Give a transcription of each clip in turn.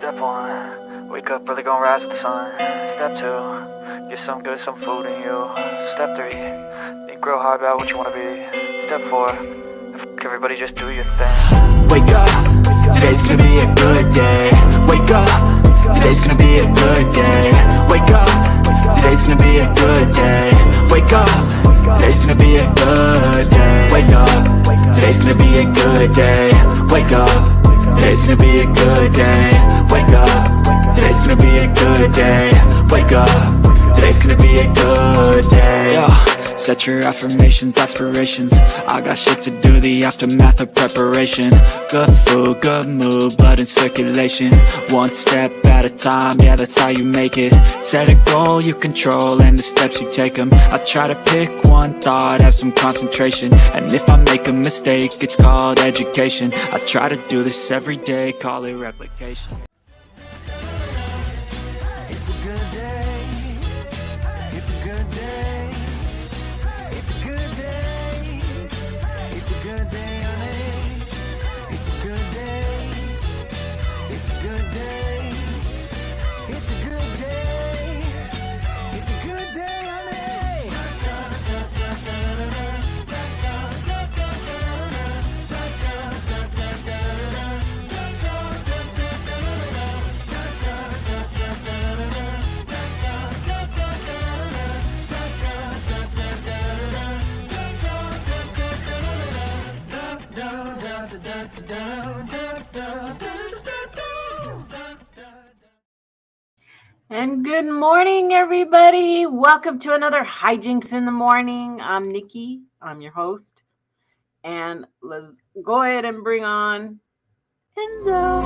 Step 1, wake up early, gonna rise with the sun. Step 2, get some good, some food in you. Step 3, think real hard about what you wanna be. Step 4, everybody just do your thing. Wake up, today's gonna be a good day. Wake up, today's gonna be a good day. Wake up, today's gonna be a good day. Wake up, today's gonna be a good day. Wake up, today's gonna be a good day. Wake up, today's gonna be a good day. Wake up, today's gonna be a good day. Wake up, today's gonna be a good day. Yo, set your affirmations, aspirations. I got shit to do, the aftermath of preparation. Good food, good mood, blood in circulation. One step at a time, yeah, that's how you make it. Set a goal you control and the steps you take them. I try to pick one thought, have some concentration. And if I make a mistake, it's called education. I try to do this every day, call it replication. It's a good day. It's a good day. It's a good day. It's a good day, honey. It's a good day. It's a good day. It's a good day. It's a good day, honey. And good morning, everybody. Welcome to another Hijinks in the Morning. I'm Nikki. I'm your host. And let's go ahead and bring on Enzo.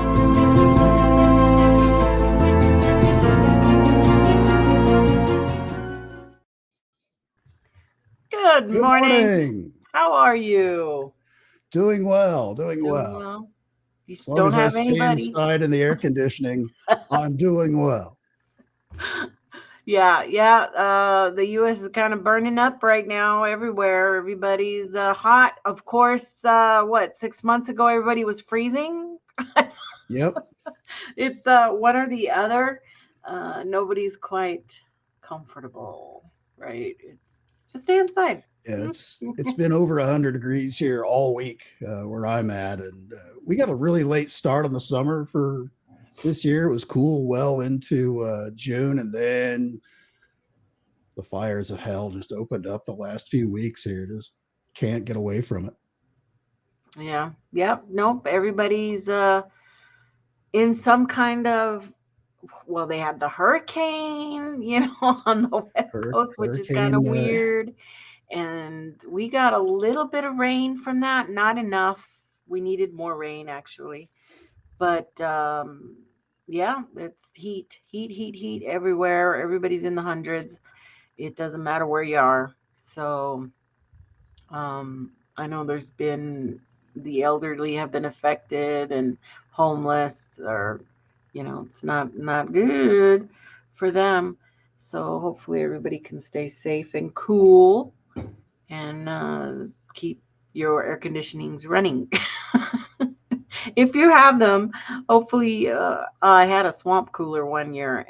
Good morning. How are you? Doing well, doing well. You As long don't as I have stay anybody. inside in the air conditioning, I'm doing well. Yeah. The U.S. is kind of burning up right now everywhere. Everybody's hot. Of course, 6 months ago, everybody was freezing. Yep. It's one or the other. Nobody's quite comfortable, right? It's just stay inside. Yeah, it's been over 100 degrees here all week where I'm at, and we got a really late start on the summer for this year. It was cool well into June, and then the fires of hell just opened up the last few weeks here. Just can't get away from it. Yeah. Yep. Nope. Everybody's in some kind of, well, they had the hurricane, on the West Coast, which is kind of weird. And we got a little bit of rain from that, not enough. We needed more rain, actually. But yeah, it's heat everywhere. Everybody's in the hundreds. It doesn't matter where you are. So I know there's been, the elderly have been affected and homeless, or, it's not good for them. So hopefully everybody can stay safe and cool and keep your air conditionings running. If you have them, hopefully, I had a swamp cooler 1 year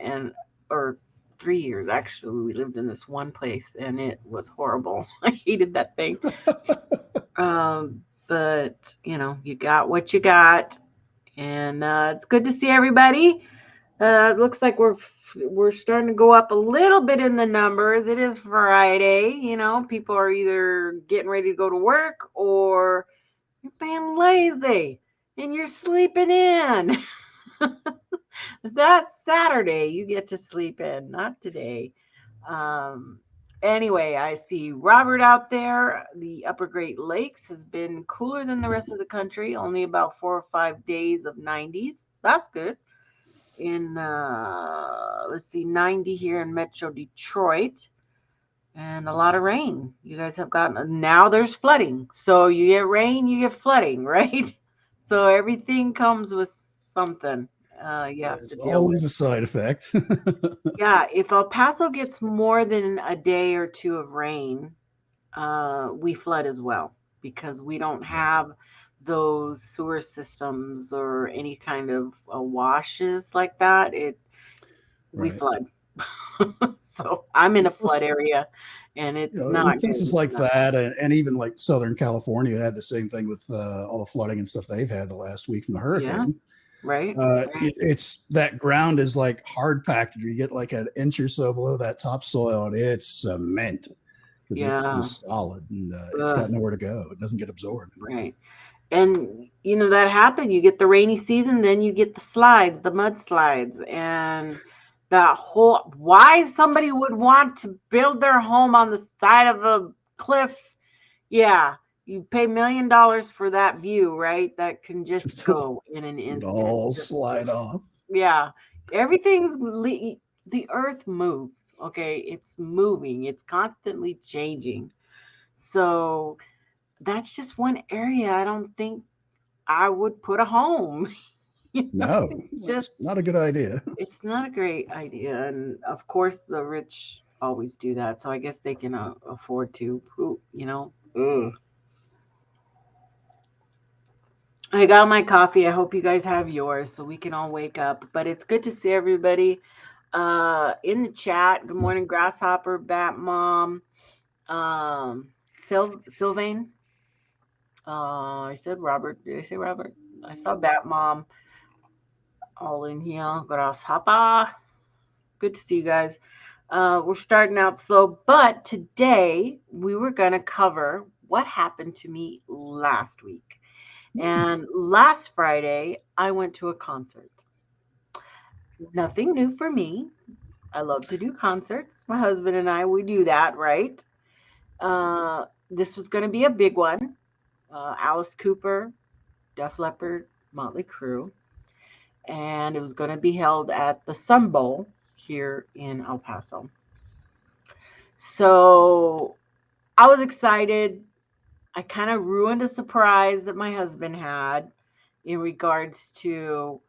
or 3 years, actually. We lived in this one place and it was horrible. I hated that thing. But you got what you got, and it's good to see everybody. It looks like we're starting to go up a little bit in the numbers. It is Friday, people are either getting ready to go to work or you're being lazy and you're sleeping in. That's Saturday. You get to sleep in, not today. Anyway, I see Robert out there. The Upper Great Lakes has been cooler than the rest of the country, only about 4 or 5 days of 90s. That's good. In let's see, 90 here in Metro Detroit, and a lot of rain. You guys have gotten, now there's flooding. So you get rain, you get flooding, right? So everything comes with something. You have to deal always with. A side effect. Yeah, if El Paso gets more than a day or two of rain, we flood as well, because we don't have those sewer systems or any kind of washes like that, we Right. flood. So I'm in a flood Plus, area, and you it's know, in not places good. like No. that, and even like Southern California had the same thing with all the flooding and stuff they've had the last week from the Yeah, hurricane. right. Right. It's that ground is like hard packed. You get like an inch or so below that topsoil, and it's cement because it's Yeah. just solid and it's Ugh, got nowhere to go. It doesn't get absorbed. right. And that happened. You get the rainy season, then you get the slides, the mudslides, and that whole why somebody would want to build their home on the side of a cliff. Yeah, you pay $1 million for that view, right? That can just Just go in an would instant. all slide off. Yeah, the earth moves. Okay, it's moving. It's constantly changing. So that's just one area I don't think I would put a home. No, It's that's just, not a good idea. it's not a great idea. And of course, the rich always do that. So I guess they can afford to. Ugh. I got my coffee. I hope you guys have yours so we can all wake up. But it's good to see everybody in the chat. Good morning, Grasshopper, Bat Mom, Sylvain. I said Robert. Did I say Robert? I saw Bat Mom all in here. Grasshopper. Good to see you guys. We're starting out slow, but today we were going to cover what happened to me last week. And last Friday, I went to a concert. Nothing new for me. I love to do concerts. My husband and I, we do that, right? This was going to be a big one. Alice Cooper, Def Leppard, Motley Crue. And it was going to be held at the Sun Bowl here in El Paso. So I was excited. I kind of ruined a surprise that my husband had in regards to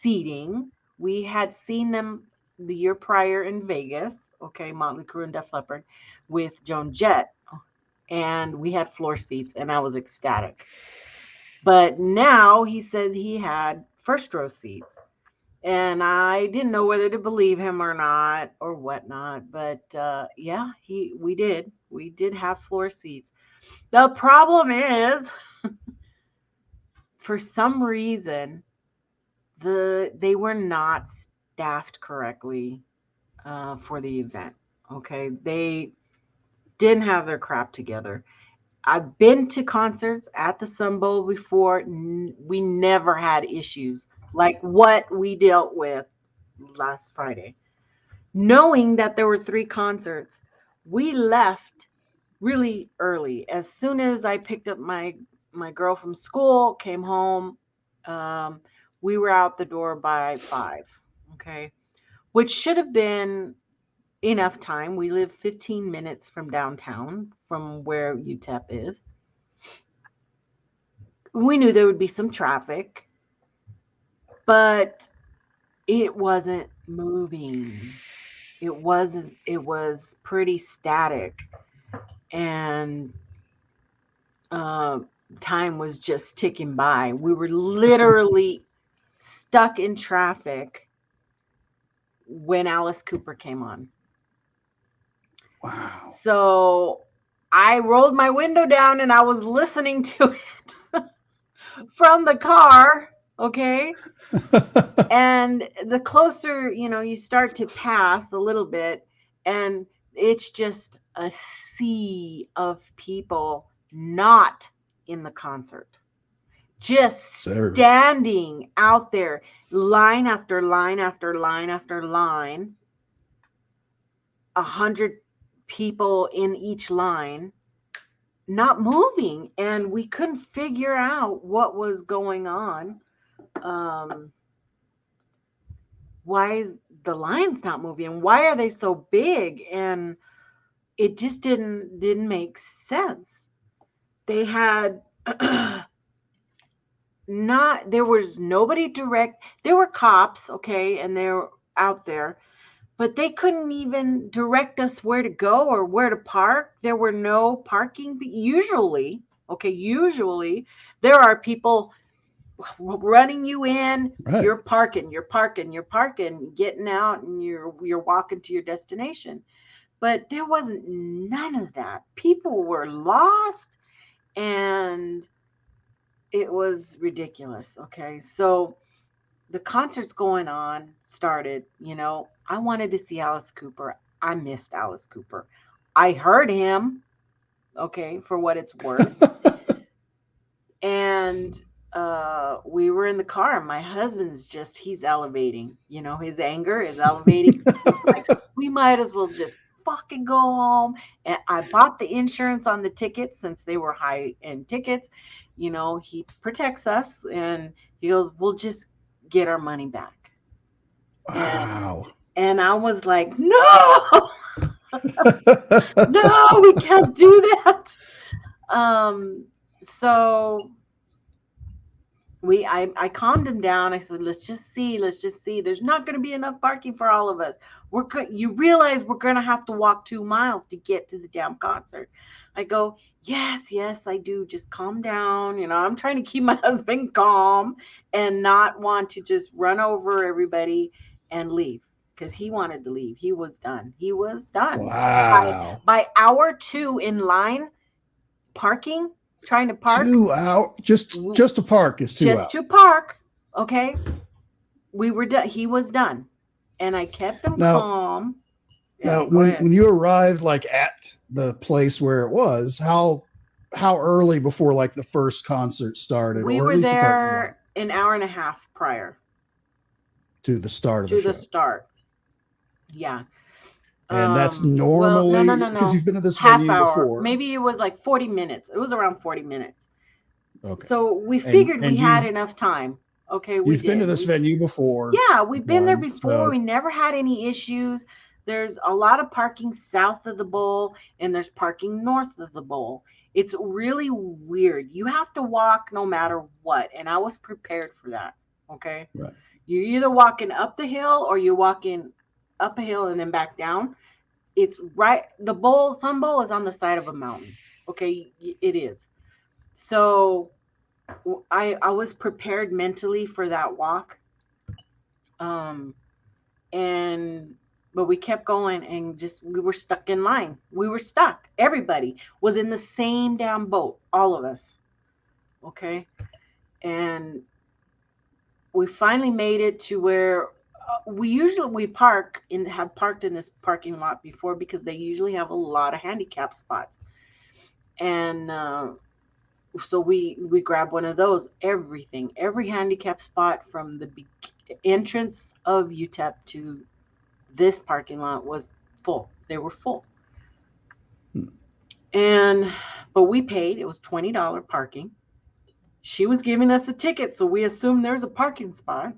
seating. We had seen them the year prior in Vegas, okay, Motley Crue and Def Leppard, with Joan Jett, and we had floor seats, and I was ecstatic. But now he said he had first row seats, and I didn't know whether to believe him or not or whatnot. But yeah, we did have floor seats. The problem is, for some reason, they were not staffed correctly for the event. Okay, they didn't have their crap together. I've been to concerts at the Sun Bowl before. We never had issues like what we dealt with last Friday. Knowing that there were 3 concerts, we left really early. As soon as I picked up my girl from school, came home, we were out the door by 5. Okay, which should have been enough time. We live 15 minutes from downtown, from where UTEP is. We knew there would be some traffic, but it wasn't moving. It was pretty static, and time was just ticking by. We were literally stuck in traffic when Alice Cooper came on. Wow. So I rolled my window down and I was listening to it from the car. Okay. And the closer, you start to pass a little bit, and it's just a sea of people not in the concert, just standing out there, line after line after line after line, 100 people in each line, not moving, and we couldn't figure out what was going on. Why is the lines not moving? Why are they so big? And it just didn't make sense. They had there was nobody direct. There were cops, okay, and they were out there, but they couldn't even direct us where to go or where to park. There were no parking. Usually Okay, usually there are people running you in. Right. You're parking, getting out, and you're walking to your destination. But there wasn't none of that. People were lost, and it was ridiculous. Okay, so the concert's going on, started. I wanted to see Alice Cooper. I missed Alice Cooper. I heard him. Okay, for what it's worth. And we were in the car, and my husband's he's elevating. His anger is elevating. Like, we might as well just fucking go home. And I bought the insurance on the tickets since they were high-end tickets. He protects us, and he goes, we'll just get our money back. Wow. And I was like, no, no, we can't do that. So I calmed him down. I said, let's just see. There's not going to be enough parking for all of us. You realize we're going to have to walk 2 miles to get to the damn concert. I go, yes, I do. Just calm down. I'm trying to keep my husband calm and not want to just run over everybody and leave, because he wanted to leave. He was done. Wow. By hour 2 in line, parking, trying to park. 2 hours just to park is 2 hours. Just to park. Okay. We were done. He was done. And I kept him calm. Now, when you arrived at the place where it was, how early before the first concert started? We were there an hour and a half prior to the start of the show. To the start. Yeah. And that's normally no. because you've been to this half venue hour. before. Maybe it was 40 minutes. It was around 40 minutes. Okay. So we figured we had enough time. Okay. You've been to this venue before. Yeah, we've been there before. So. We never had any issues. There's a lot of parking south of the bowl, and there's parking north of the bowl. It's really weird. You have to walk no matter what. And I was prepared for that. Okay. Right. You're either walking up the hill or you're walking up a hill and then back down. It's right. Sun Bowl is on the side of a mountain. Okay. It is. So I was prepared mentally for that walk. But we kept going, and we were stuck in line. We were stuck. Everybody was in the same damn boat. All of us. Okay. And we finally made it to where we park have parked in this parking lot before, because they usually have a lot of handicap spots. And so we grabbed one of those. Every handicap spot from the entrance of UTEP to this parking lot was full. They were full. But we paid. It was $20 parking. She was giving us a ticket, so we assumed there's a parking spot.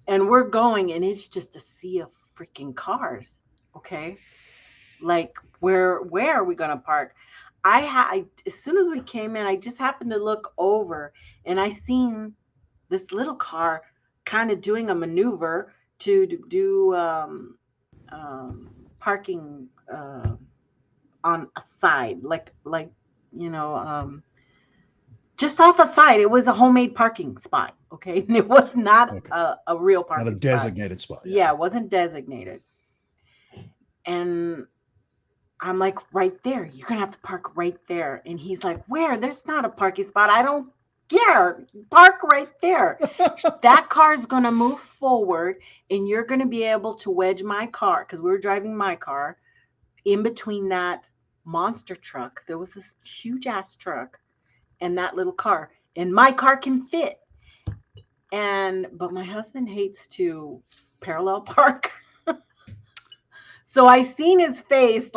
And we're going, and it's just a sea of freaking cars. Okay. Where are we going to park? As soon as we came in, I just happened to look over, and I seen this little car kind of doing a maneuver to do parking on a side, just off a side. It was a homemade parking spot. Okay. And it was not a real parking spot. Not a designated spot. Yeah, it wasn't designated. And I'm like, right there. You're going to have to park right there. And he's like, where? There's not a parking spot. I don't care. Park right there. That car is going to move forward, and you're going to be able to wedge my car, because we were driving my car, in between that monster truck. There was this huge ass truck and that little car, and my car can fit. But my husband hates to parallel park. So I seen his face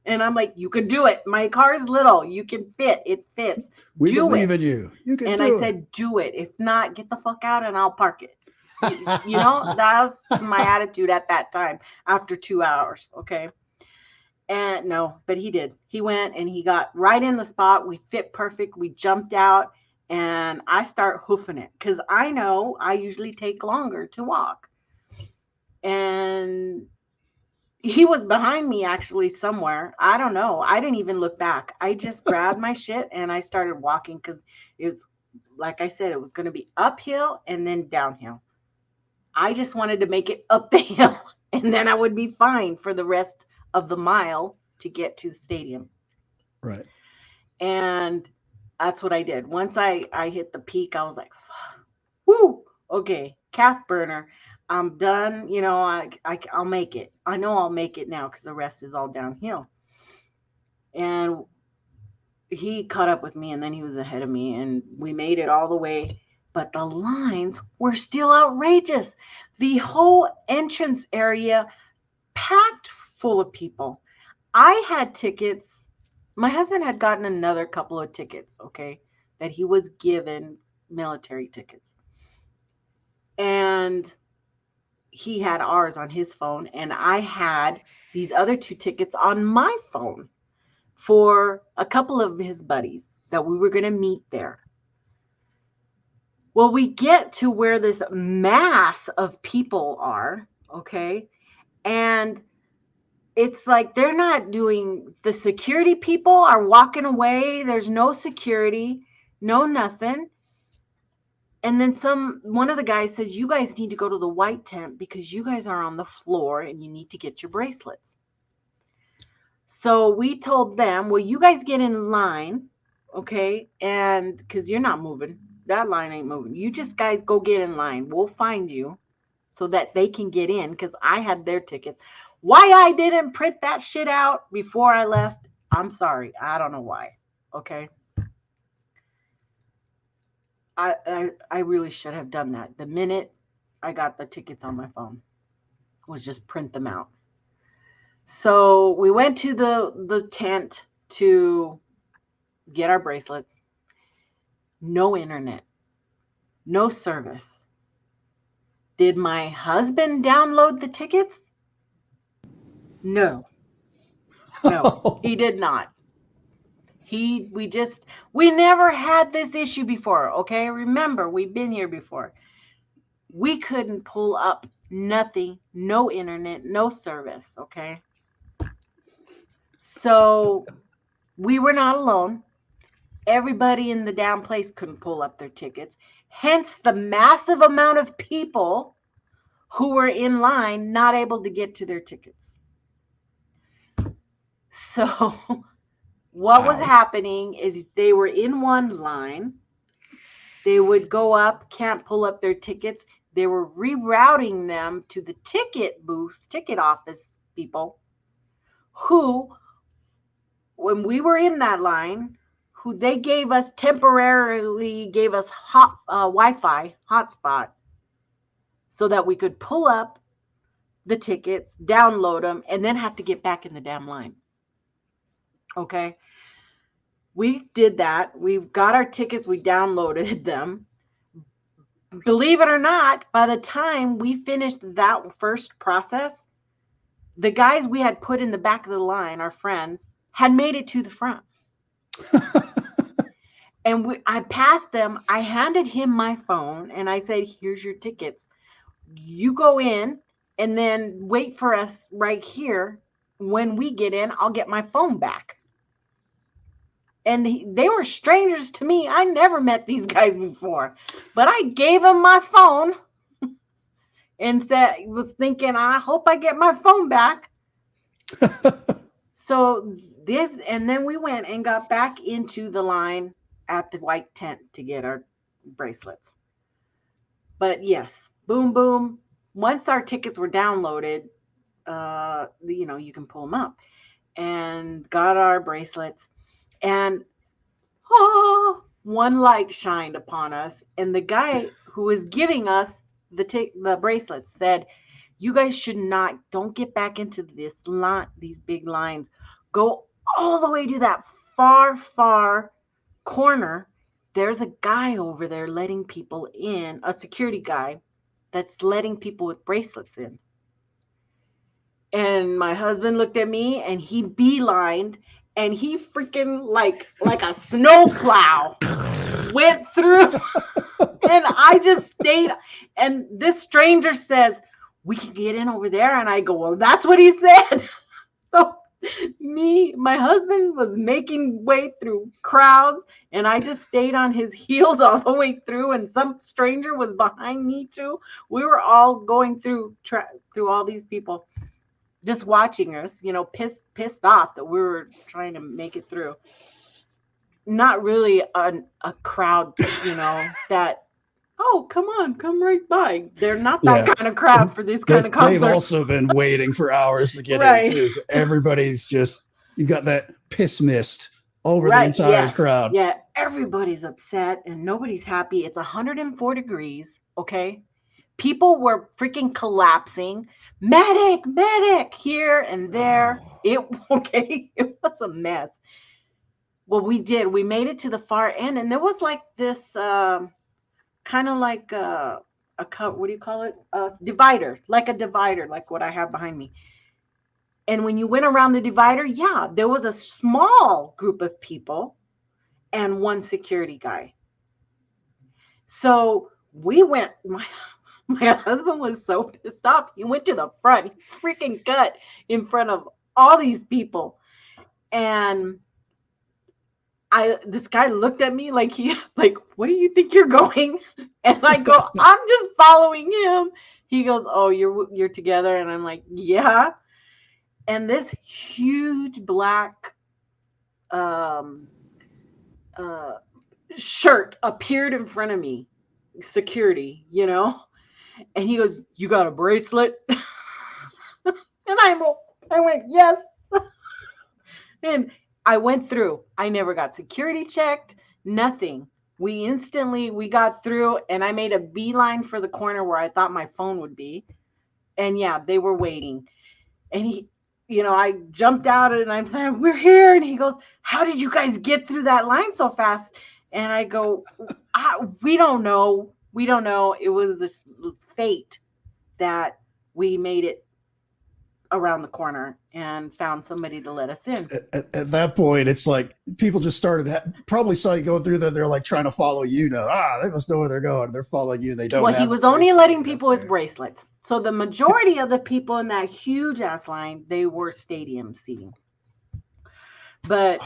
and I'm like, you can do it. My car is little. You can fit. It fits. We believe in you. You can do it. And I said, do it. If not, get the fuck out and I'll park it. That was my attitude at that time after 2 hours. Okay. And no, but he did. He went and he got right in the spot. We fit perfect. We jumped out, and I start hoofing it, because I know I usually take longer to walk. And He was behind me actually somewhere. I don't know. I didn't even look back. I just grabbed my shit and I started walking because it was, like I said, it was going to be uphill and then downhill. I just wanted to make it up the hill and then I would be fine for the rest of the mile to get to the stadium. Right. And that's what I did. Once I hit the peak, I was like, whoo, okay, calf burner. I'm done. You know, I'll make it. I know I'll make it now because the rest is all downhill. And he caught up with me and then he was ahead of me and we made it all the way. But the lines were still outrageous. The whole entrance area packed full of people. I had tickets. My husband had gotten another couple of tickets, okay, that he was given, military tickets. And he had ours on his phone, and I had these other 2 tickets on my phone for a couple of his buddies that we were going to meet there. Well, we get to where this mass of people are, okay, and it's like they're not doing, the security people are walking away. There's no security, no nothing. And then one of the guys says, you guys need to go to the white tent because you guys are on the floor and you need to get your bracelets. So we told them, well, you guys get in line, okay? And because you're not moving, that line ain't moving. You just guys go get in line. We'll find you so that they can get in because I had their tickets. Why I didn't print that shit out before I left, I'm sorry. I don't know why, okay? I really should have done that. The minute I got the tickets on my phone, was just print them out. So we went to the tent to get our bracelets. No internet, no service. Did my husband download the tickets? No, he did not. We never had this issue before, okay? Remember, we've been here before. We couldn't pull up nothing, no internet, no service, okay? So we were not alone. Everybody in the damn place couldn't pull up their tickets. Hence the massive amount of people who were in line not able to get to their tickets. So what was happening is they were in one line. They would go up, can't pull up their tickets. They were rerouting them to the ticket booth, ticket office people who, when we were in that line, who they temporarily gave us Wi-Fi hotspot so that we could pull up the tickets, download them, and then have to get back in the damn line. Okay. We did that. We got our tickets. We downloaded them. Believe it or not, by the time we finished that first process, the guys we had put in the back of the line, our friends, had made it to the front. And I passed them. I handed him my phone and I said, here's your tickets. You go in and then wait for us right here. When we get in, I'll get my phone back. And they were strangers to me. I never met these guys before. But I gave them my phone and was thinking, I hope I get my phone back. And then we went and got back into the line at the white tent to get our bracelets. But yes, boom, boom. Once our tickets were downloaded, you can pull them up, and got our bracelets. And one light shined upon us, and the guy who was giving us the bracelets said, you guys don't get back into these big lines. Go all the way to that far corner. There's a guy over there letting people in, a security guy that's letting people with bracelets in. And my husband looked at me and he beelined, and he freaking like a snowplow went through. And I just stayed. And this stranger says, we can get in over there. And I go, well, that's what he said. So my husband was making way through crowds, and I just stayed on his heels all the way through, and some stranger was behind me too. We were all going through all these people just watching us, pissed off that we were trying to make it through. Not really a crowd, that, oh, come on, come right by. They're not that kind of crowd for this kind of concert. They've also been waiting for hours to get in. Because everybody's just, you've got that piss mist over the entire crowd. Yeah, everybody's upset and nobody's happy. It's 104 degrees, okay? People were freaking collapsing. Medic here and there. It was a mess. Well, we made it to the far end, and there was like this kind of like what do you call it? A divider, like what I have behind me. And when you went around the divider, there was a small group of people and one security guy. So we went, my husband was so pissed off. He went to the front, he freaking cut in front of all these people. And this guy looked at me like, what do you think you're going? And I go, I'm just following him. He goes, oh, you're together? And I'm like, yeah. And this huge black shirt appeared in front of me, security, and he goes, you got a bracelet? And I went, yes. And I went through. I never got security checked, nothing. We got through, and I made a beeline for the corner where I thought my phone would be. And they were waiting. And I jumped out and I'm saying, we're here. And he goes, how did you guys get through that line so fast? And I go, we don't know. It was this fate that we made it around the corner and found somebody to let us in. At that point, it's like people just probably saw you go through there. They're like trying to follow you now. They must know where they're going. They're following you. They don't. Well, he was only letting people with bracelets. So the majority of the people in that huge ass line, they were stadium seating. But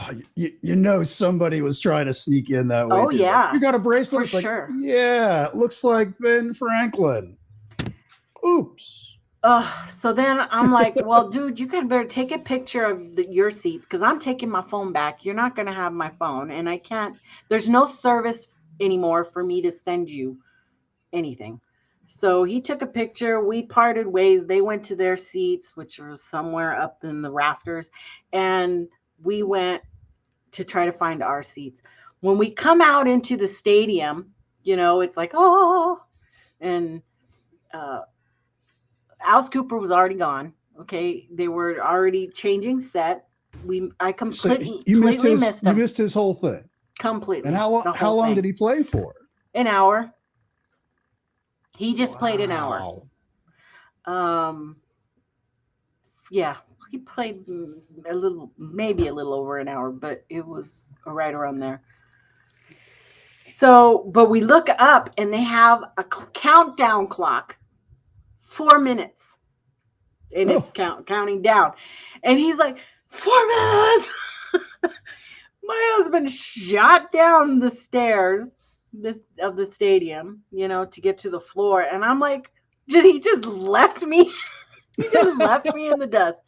somebody was trying to sneak in that way. Oh yeah, you got a bracelet for sure. Yeah, it looks like Ben Franklin. Oops. So then I'm like, well, dude, you better take a picture of your seats, because I'm taking my phone back. You're not going to have my phone, and I can't. There's no service anymore for me to send you anything. So he took a picture. We parted ways. They went to their seats, which was somewhere up in the rafters, and we went to try to find our seats. When we come out into the stadium, it's like, oh, and Alice Cooper was already gone. Okay, they were already changing set. I completely missed him. You missed his whole thing completely. And how long did he play for? An hour. He just played an hour. Yeah, he played maybe a little over an hour, but it was right around there. So, but we look up and they have a countdown clock, 4 minutes, and it's counting down. And he's like, 4 minutes. My husband shot down the stairs of the stadium, to get to the floor. And I'm like, he just left me. He just left me in the dust.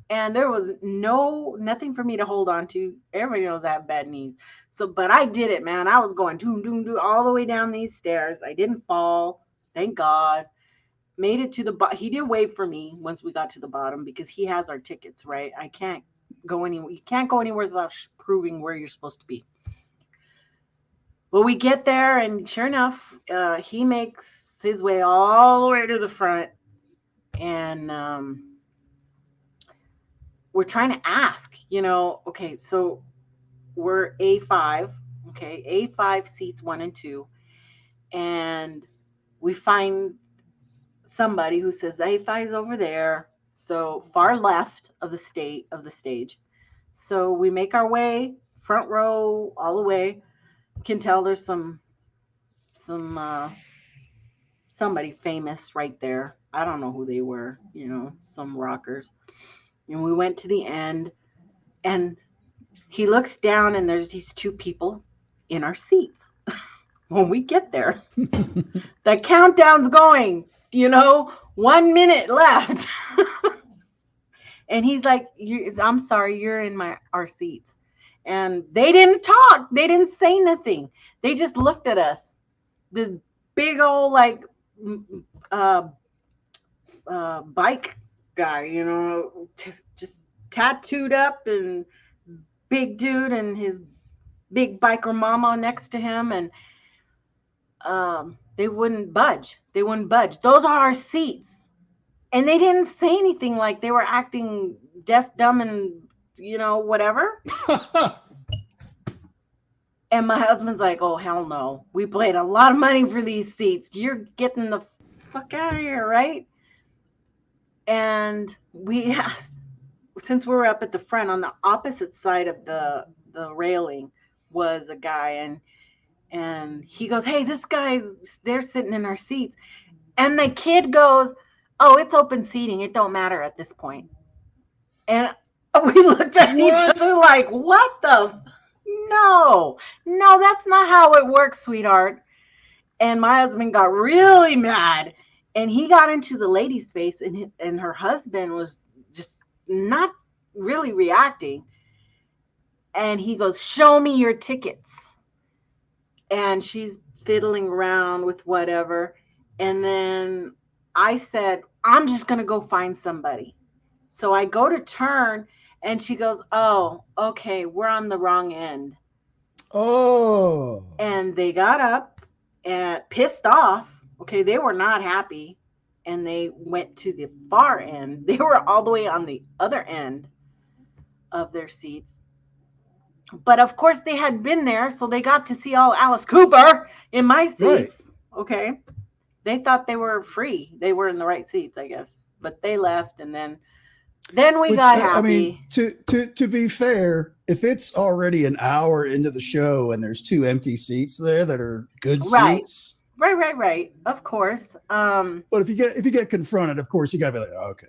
And there was nothing for me to hold on to. Everybody knows I have bad knees. So, but I did it, man. I was going doom, doom, doom all the way down these stairs. I didn't fall. Thank God. Made it to the bottom. He did wait for me once we got to the bottom, because he has our tickets, right? I can't go anywhere. You can't go anywhere without proving where you're supposed to be. Well, we get there, and sure enough, he makes his way all the way to the front. And we're trying to ask, okay, so we're A5, okay, A5 seats 1 and 2. And we find somebody who says A5 is over there, so far left of the stage. So we make our way front row all the way. Can tell there's some somebody famous right there. I don't know who they were, some rockers. And we went to the end, and he looks down, and there's these two people in our seats. When we get there, the countdown's going, 1 minute left. And he's like, I'm sorry, you're in our seats. And they didn't talk. They didn't say nothing. They just looked at us. This big old bike guy, just tattooed up and big dude, and his big biker mama next to him, and they wouldn't budge. Those are our seats. And they didn't say anything, like they were acting deaf, dumb, and whatever. And my husband's like, oh, hell no. We paid a lot of money for these seats. You're getting the fuck out of here, right? And we asked, since we were up at the front, on the opposite side of the railing was a guy, and he goes, hey, they're sitting in our seats. And the kid goes, oh, it's open seating. It don't matter at this point. And we looked at each other like, what the? No, that's not how it works, sweetheart. And my husband got really mad, and he got into the lady's face, and her husband was just not really reacting. And he goes, show me your tickets. And she's fiddling around with whatever. And then I said, I'm just going to go find somebody. So I go to turn, and she goes, oh, okay, we're on the wrong end. Oh. And they got up and pissed off. Okay, they were not happy. And they went to the far end. They were all the way on the other end of their seats. But of course, they had been there, so they got to see all Alice Cooper in my seats. Right. Okay. They thought they were free. They were in the right seats, I guess. But they left, and then we got happy. I mean, to be fair, if it's already an hour into the show and there's two empty seats there that are good seats. Right. Of course. But if you get confronted, of course, you gotta be like, oh, okay.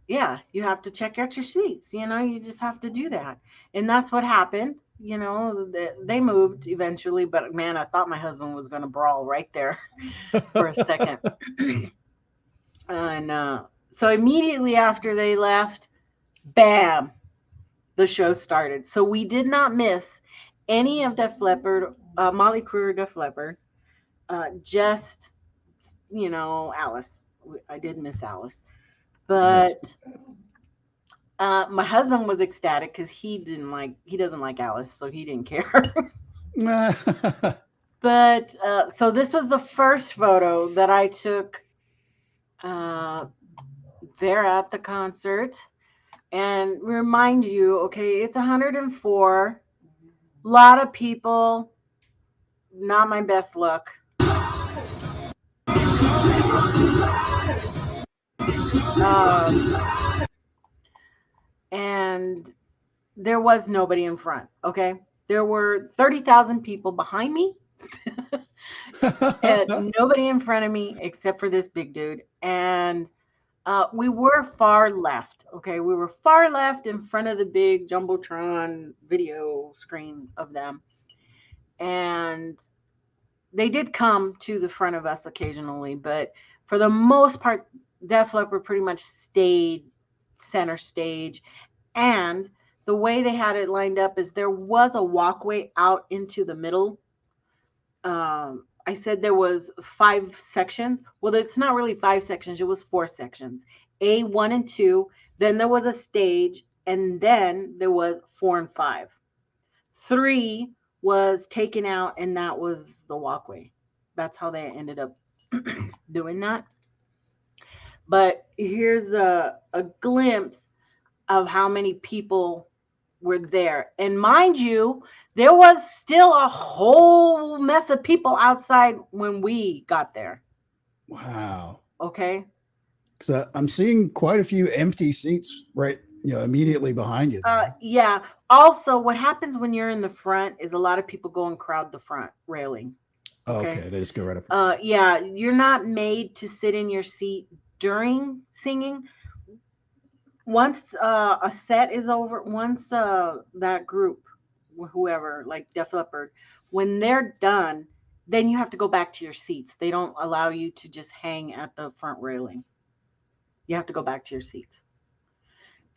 Yeah, you have to check out your seats. You just have to do that. And that's what happened. They moved eventually, but man, I thought my husband was going to brawl right there for a second. And so immediately after they left, bam, the show started. So we did not miss any of Def Leppard, Molly Crew, Def Leppard, just, Alice. I did miss Alice. But my husband was ecstatic because he doesn't like Alice, so he didn't care. But so this was the first photo that I took there at the concert. And remind you, okay, it's 104. A lot of people, not my best look. And there was nobody in front. Okay. There were 30,000 people behind me and nobody in front of me except for this big dude. And we were far left. Okay. We were far left in front of the big Jumbotron video screen of them. And they did come to the front of us occasionally, but for the most part, Def Leppard pretty much stayed center stage. And the way they had it lined up is there was a walkway out into the middle. I said there was 5 sections. Well, it's not really 5 sections. It was 4 sections. A, 1, and 2. Then there was a stage. And then there was 4 and 5. 3 was taken out, and that was the walkway. That's how they ended up doing that. But here's a glimpse of how many people were there. And mind you, there was still a whole mess of people outside when we got there. Wow. Okay. So I'm seeing quite a few empty seats right, immediately behind you. Yeah. Also, what happens when you're in the front is a lot of people go and crowd the front railing. Okay, they just go right up. Yeah, you're not made to sit in your seat during singing. Once a set is over, once that group, whoever, like Def Leppard, when they're done, then you have to go back to your seats. They don't allow you to just hang at the front railing. You have to go back to your seats.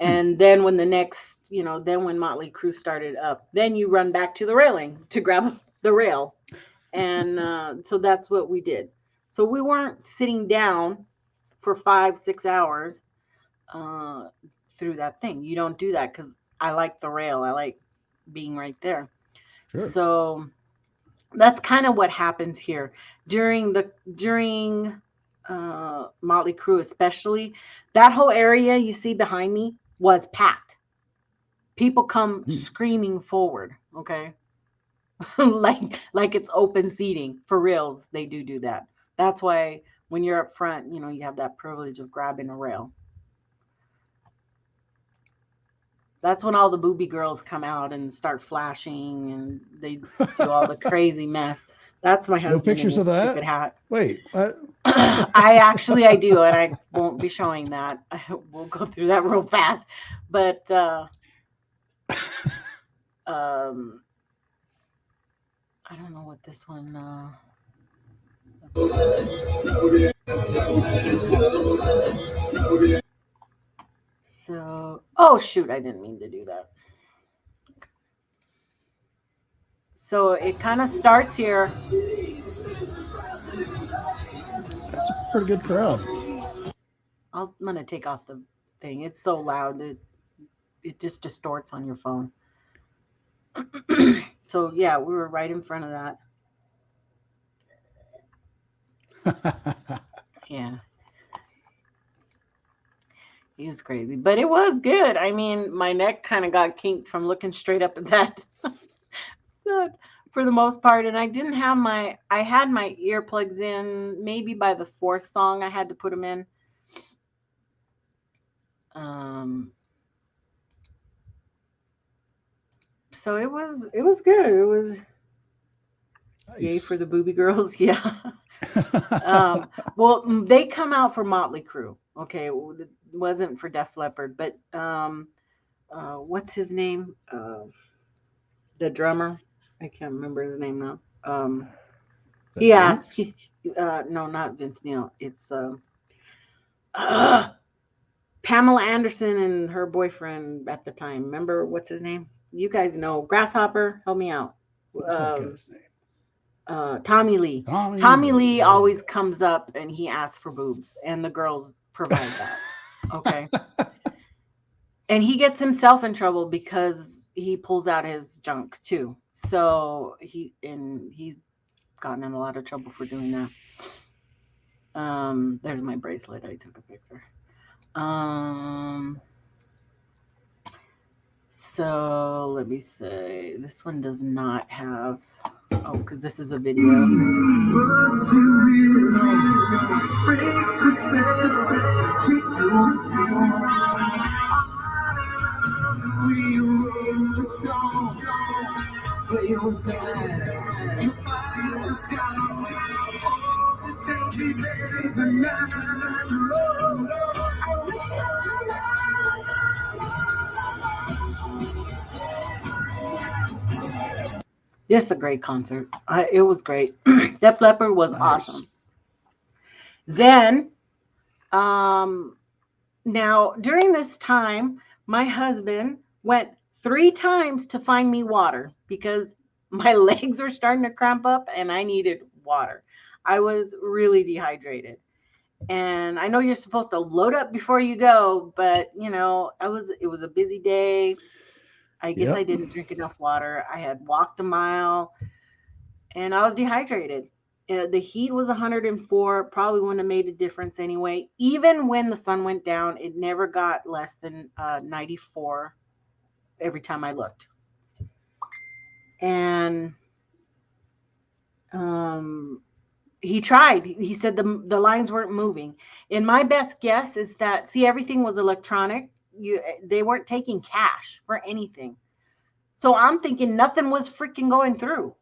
And then when the next, then when Motley Crue started up, then you run back to the railing to grab the rail. And so that's what we did. So we weren't sitting down for 5-6 hours through that thing. You don't do that because I like the rail. I like being right there. Sure. So that's kind of what happens here during Motley Crue, especially. That whole area you see behind me was packed. People come screaming forward, okay? like it's open seating. For reals, they do that. That's why when you're up front, you have that privilege of grabbing a rail. That's when all the booby girls come out and start flashing and they do all the crazy mess. That's my husband. No pictures of that? Stupid hat. Wait, what? I do, and I won't be showing that. We'll go through that real fast. But I don't know what this one. So, oh shoot, I didn't mean to do that. So it kind of starts here. That's a pretty good crowd. I'm going to take off the thing. It's so loud. It just distorts on your phone. So yeah, we were right in front of that. Yeah. He was crazy, but it was good. I mean, my neck kind of got kinked from looking straight up at that. For the most part, and I had my earplugs in. Maybe by the 4th song I had to put them in. So it was good. It was nice. Yay for the booby girls. Yeah. Well, they come out for Motley Crue. Okay, it wasn't for Def Leppard, but what's his name? The drummer. I can't remember his name now. He asked. No, not Vince Neil. It's Pamela Anderson and her boyfriend at the time. Remember what's his name? You guys know. Grasshopper. Help me out. What's that guy's name? Tommy Lee. Tommy Lee always comes up and he asks for boobs, and the girls provide that. Okay. And he gets himself in trouble because he pulls out his junk too. So he's gotten in a lot of trouble for doing that. There's my bracelet. I took a picture. So let me say, this one does not have. Oh, because this is a video. This is a great concert. It was great. Def Leppard was awesome. Then, now during this time, my husband went 3 times to find me water because my legs were starting to cramp up and I needed water. I was really dehydrated. And I know you're supposed to load up before you go, but it was a busy day. I guess I didn't drink enough water. I had walked a mile and I was dehydrated. The heat was 104, probably wouldn't have made a difference anyway. Even when the sun went down, it never got less than 94 every time I looked. And he tried. He said the lines weren't moving. And my best guess is that, everything was electronic. They weren't taking cash for anything. So I'm thinking nothing was freaking going through.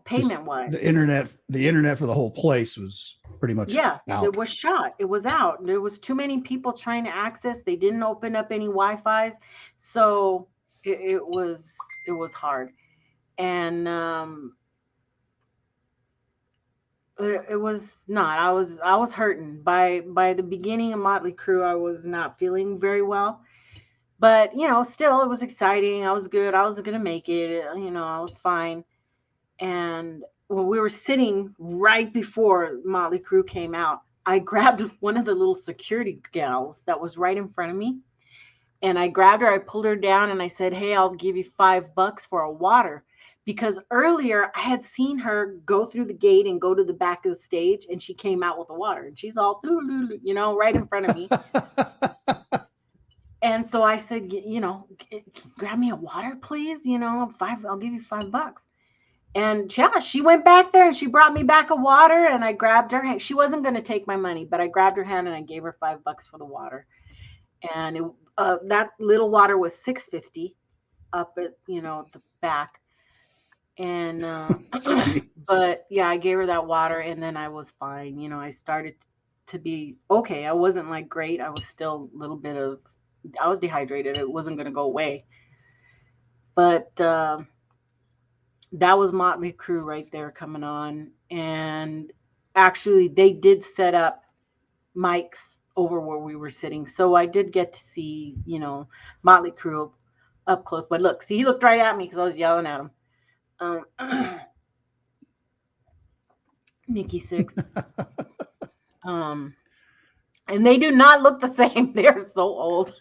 payment wise. The internet for the whole place was pretty much Yeah, out. it was shot. It was out. There was too many people trying to access. They didn't open up any Wi-Fi's, so it was hard, and it was not. I was hurting by the beginning of Motley Crue. I was not feeling very well, but still it was exciting. I was good. I was gonna make it. I was fine, and when we were sitting right before Motley Crue came out, I grabbed one of the little security gals that was right in front of me. And I grabbed her, I pulled her down, and I said, "Hey, I'll give you $5 for a water." Because earlier I had seen her go through the gate and go to the back of the stage, and she came out with the water. And she's all, right in front of me. And so I said, grab me a water, please. I'll give you $5. And yeah, she went back there and she brought me back a water, and I grabbed her hand. She wasn't going to take my money, but I grabbed her hand and I gave her $5 for the water. And that little water was $6.50 up at the back. And but yeah, I gave her that water, and then I was fine. I started to be okay. I wasn't like great. I was still a little bit I was dehydrated. It wasn't going to go away. But that was Motley Crue right there coming on. And actually they did set up mics over where we were sitting. So I did get to see, Motley Crue up close. But look, see, he looked right at me because I was yelling at him. Nikki Six. And they do not look the same. They're so old.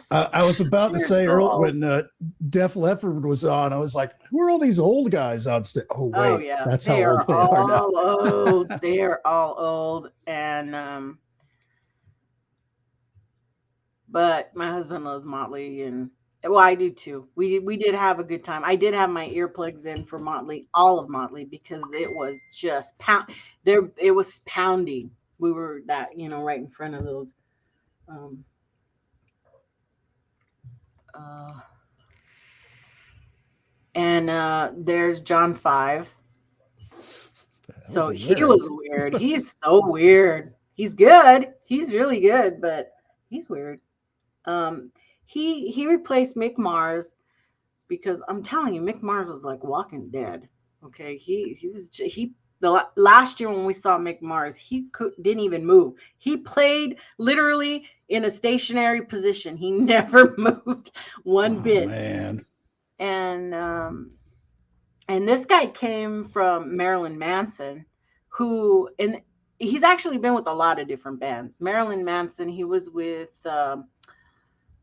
I was about to say when Def Leppard was on, I was like, who are all these old guys on stage? Oh, wait, yeah. that's how old they are now. Old. They're all old. And, but my husband loves Motley, and well, I do too. We did have a good time. I did have my earplugs in for Motley, all of Motley, because it was just it was pounding. We were right in front of those, and there's John 5. So he was weird. He's so weird. He's good. He's really good, but he's weird. He replaced Mick Mars, because I'm telling you, Mick Mars was like Walking Dead. Okay, the last year when we saw Mick Mars, he didn't even move. He played literally in a stationary position. He never moved one bit. Man. And this guy came from Marilyn Manson, and he's actually been with a lot of different bands. Marilyn Manson, he was with not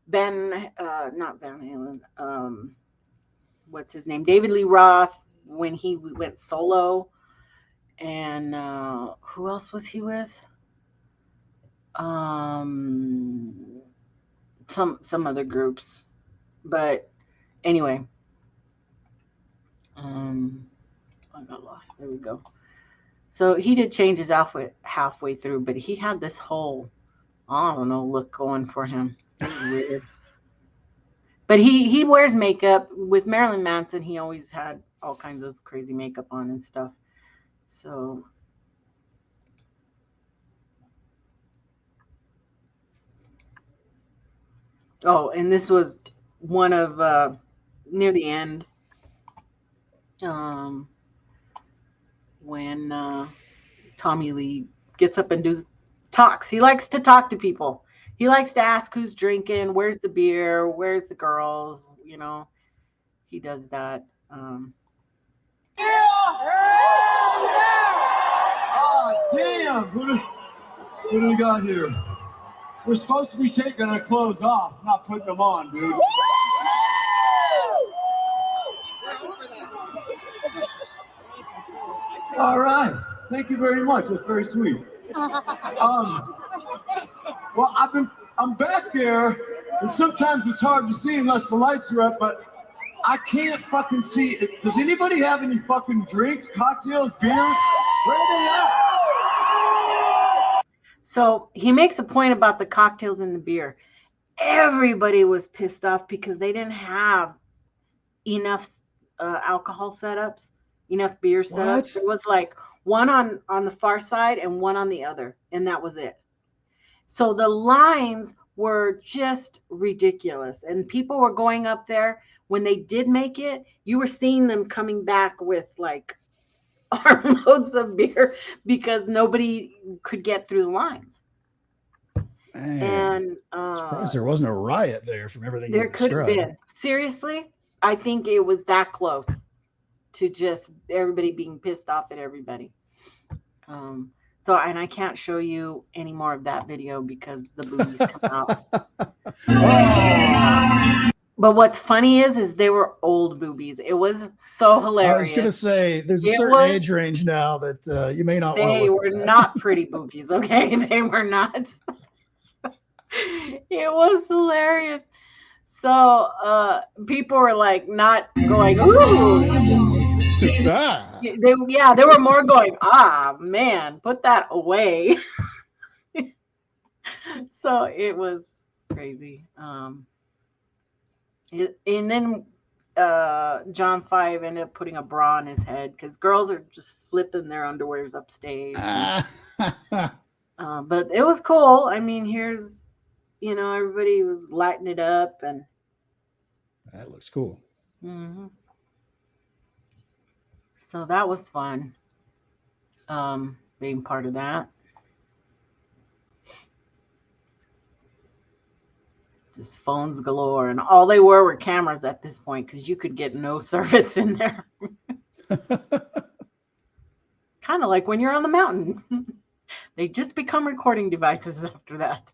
Van Halen. What's his name? David Lee Roth when he went solo. And who else was he with? Some other groups, but anyway, I got lost. There we go. So he did change his outfit halfway through, but he had this whole, I don't know, look going for him. It was weird. But he wears makeup. With Marilyn Manson, he always had all kinds of crazy makeup on and stuff. So and this was one of near the end, when Tommy Lee gets up and talks. He likes to talk to people. He likes to ask who's drinking, where's the beer, where's the girls, he does that. Oh, damn. What do we got here? We're supposed to be taking our clothes off, not putting them on, dude. All right. Thank you very much. That's very sweet. Well, I'm back there, and sometimes it's hard to see unless the lights are up, but I can't fucking see it. Does anybody have any fucking drinks, cocktails, beers? Where are they at? So he makes a point about the cocktails and the beer. Everybody was pissed off because they didn't have enough alcohol setups enough beer setups. What? There was like one on the far side and one on the other, and that was it. So the lines were just ridiculous, and people were going up there. When they did make it, you were seeing them coming back with like armloads of beer because nobody could get through the lines. Man, And surprised there wasn't a riot there from everything there you could have described. been. Seriously, I think it was that close to just everybody being pissed off at everybody. So, and I can't show you any more of that video because the boobies come out. Oh! But what's funny is they were old boobies. It was so hilarious. I was going to say, there's a certain age range now that you may not want to They look were at that. not pretty boobies, okay? They were not. It was hilarious. So people were like not going, ooh. Ah. They were more going, ah, man, put that away. So it was crazy. And then John 5 ended up putting a bra on his head because girls are just flipping their underwears upstage. But it was cool. I mean, here's, everybody was lighting it up, and that looks cool. Mm-hmm. So that was fun, being part of that. Just phones galore, and all they were cameras at this point because you could get no service in there. Kind of like when you're on the mountain. They just become recording devices after that.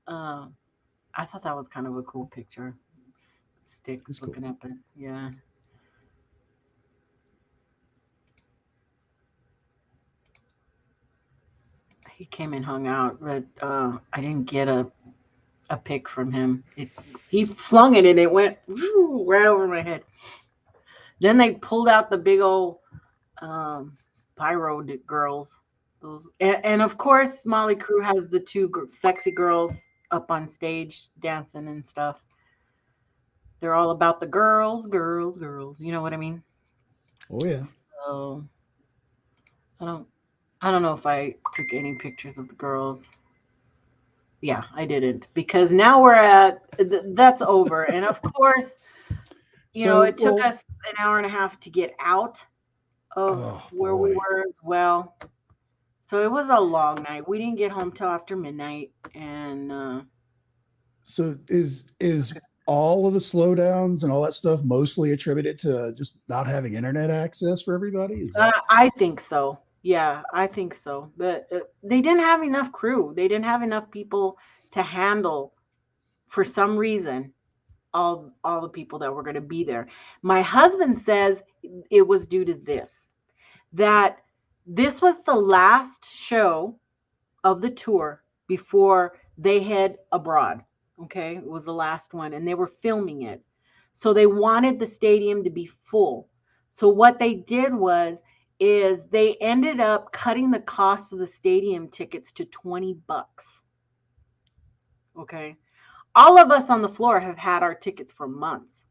I thought that was kind of a cool picture. Sticks It's looking cool. up it. Yeah. He came and hung out, but I didn't get a pic from him. He flung it and it went right over my head. Then they pulled out the big old pyro girls. Those and of course Molly Crew has the two sexy girls up on stage dancing and stuff. They're all about the girls. You know what I mean? Oh yeah. So I don't know if I took any pictures of the girls. Yeah, I didn't, because now we're at that's over. And of course, it took us an hour and a half to get out of where we were as well. So it was a long night. We didn't get home till after midnight. And so is all of the slowdowns and all that stuff mostly attributed to just not having internet access for everybody? I think so. Yeah, I think so. But they didn't have enough crew. They didn't have enough people to handle, for some reason, all the people that were going to be there. My husband says it was due to this, that this was the last show of the tour before they head abroad. Okay, it was the last one, and they were filming it. So they wanted the stadium to be full. So what they did is they ended up cutting the cost of the stadium tickets to $20. Okay. All of us on the floor have had our tickets for months.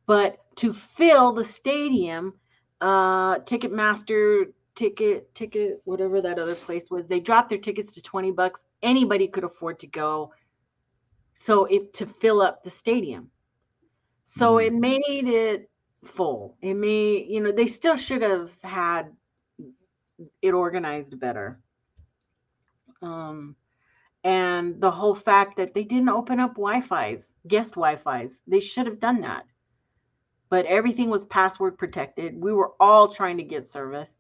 But to fill the stadium, Ticketmaster, ticket, whatever that other place was, they dropped their tickets to $20. Anybody could afford to go. So to fill up the stadium. So it made it full. It made, they still should have had it organized better. And the whole fact that they didn't open up guest Wi-Fis. They should have done that. But everything was password protected. We were all trying to get service.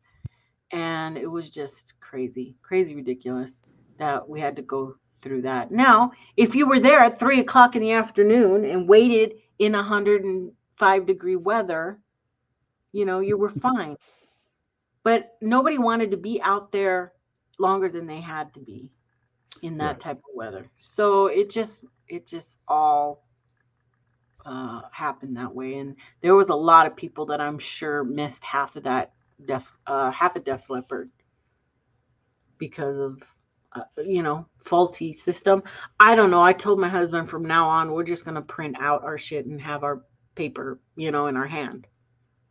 And it was just crazy, ridiculous that we had to go through that. Now, if you were there at 3:00 in the afternoon and waited in 105-degree weather, you were fine. But nobody wanted to be out there longer than they had to be in that type of weather. So it just all happened that way. And there was a lot of people that I'm sure missed half of that half a Def Leppard because of faulty system. I don't know. I told my husband from now on we're just going to print out our shit and have our paper in our hand.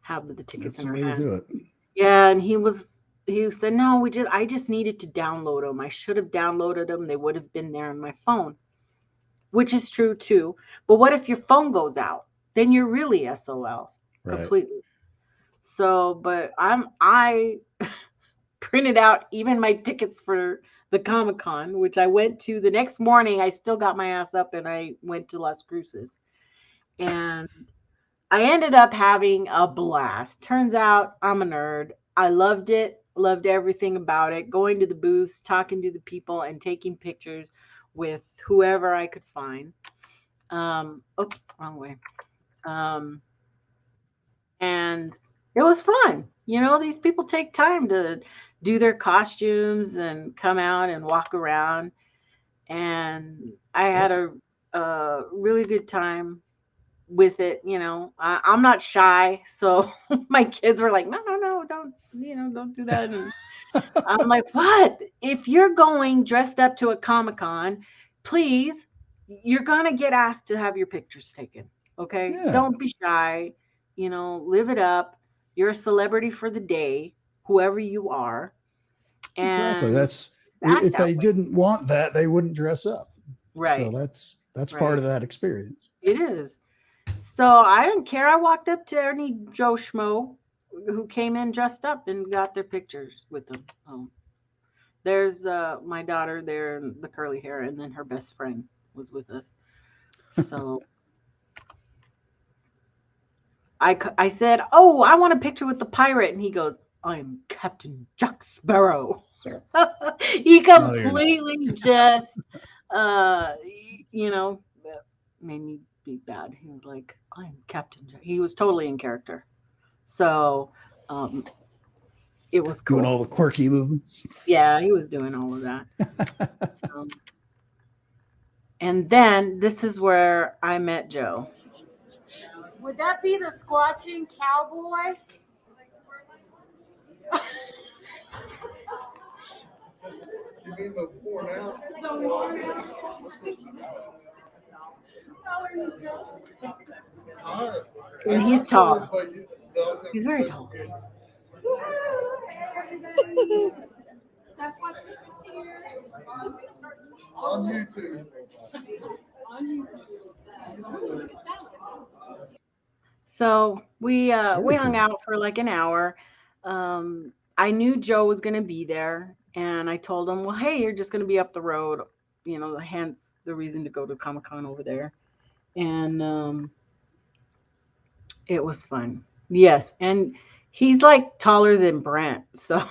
have the tickets That's in the her way to hand. do it. Yeah, and he said, no, I just needed to download them. I should have downloaded them. They would have been there on my phone, which is true too. But what if your phone goes out? Then you're really SOL Right. completely. So, but I printed out even my tickets for the Comic-Con, which I went to the next morning. I still got my ass up and I went to Las Cruces. And I ended up having a blast. Turns out I'm a nerd. I loved it, loved everything about it. Going to the booths, talking to the people, and taking pictures with whoever I could find. Oops, wrong way. And it was fun. These people take time to do their costumes and come out and walk around. And I had a really good time with it. I'm not shy, so my kids were like, no, don't do that. And I'm like, what? If you're going dressed up to a Comic-Con, please, you're gonna get asked to have your pictures taken. Okay, Yeah. don't be shy. Live it up. You're a celebrity for the day, whoever you are. And Exactly. That's act if that they way. didn't want that, they wouldn't dress up. Right. So that's Right. part of that experience. It is. So I didn't care. I walked up to any Joe Schmo who came in dressed up and got their pictures with them. There's my daughter there, the curly hair, and then her best friend was with us. So I said, oh, I want a picture with the pirate. And he goes, I'm Captain Jack Sparrow. He completely just, made me be bad. He was like, I'm Captain Jack. He was totally in character. So it was cool. Doing all the quirky movements. Yeah, he was doing all of that. So, and then this is where I met Joe. Would that be the squatching cowboy? You mean the poor now? And he's tall. He's very tall. On YouTube. So we hung out for like an hour. I knew Joe was going to be there, and I told him, well, hey, you're just going to be up the road, hence the reason to go to Comic-Con over there. And it was fun. Yes, and he's like taller than Brent, so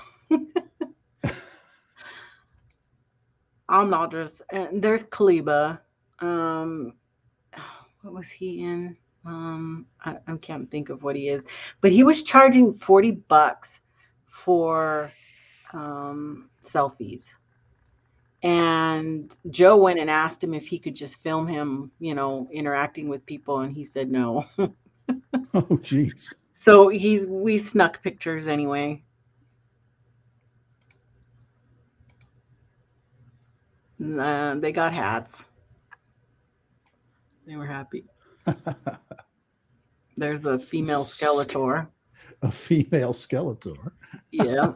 I'm not just. And there's Kaliba. What was he in? I can't think of what he is, but he was charging $40 for selfies. And Joe went and asked him if he could just film him, interacting with people, and he said no. Oh, geez. So we snuck pictures anyway. They got hats. They were happy. There's a female Skeletor. A female Skeletor. Yeah.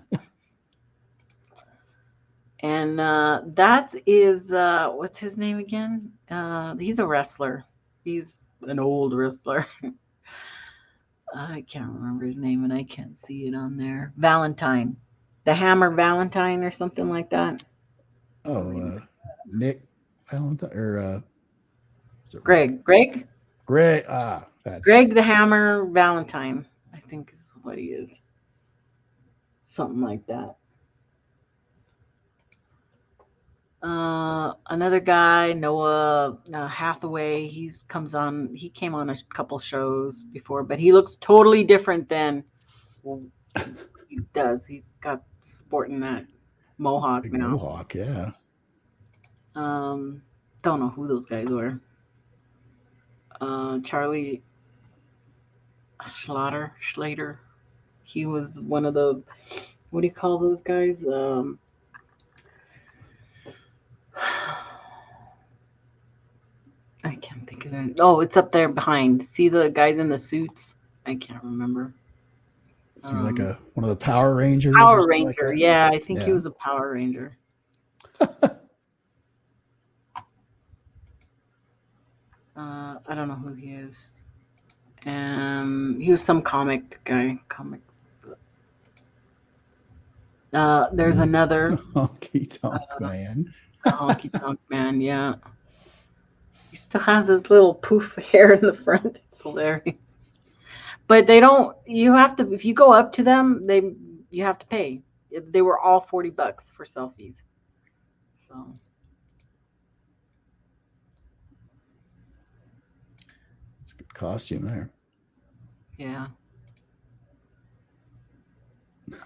And that is, what's his name again? He's a wrestler. He's an old wrestler. I can't remember his name, and I can't see it on there. Valentine. The Hammer Valentine or something like that. Oh, Nick Valentine or Greg. Greg. Greg the Hammer Valentine, I think is what he is. Something like that. Another guy, Noah Hathaway, he came on a couple shows before, but he looks totally different than he does. He's got sporting that mohawk Big now. mohawk, yeah. Don't know who those guys were. Charlie Schlatter. He was one of the, what do you call those guys? I can't think of it. Oh, it's up there behind. See the guys in the suits? I can't remember. Is he like one of the Power Rangers? Power something like Ranger. that? Yeah, I think he Yeah. was a Power Ranger. I don't know who he is. He was some comic guy. There's another Honky Tonk Man. Honky Tonk Man. Yeah, he still has his little poof hair in the front. It's hilarious. But they don't. You have to. If you go up to them, you have to pay. They were all $40 for selfies. So. It's a good costume there. Yeah.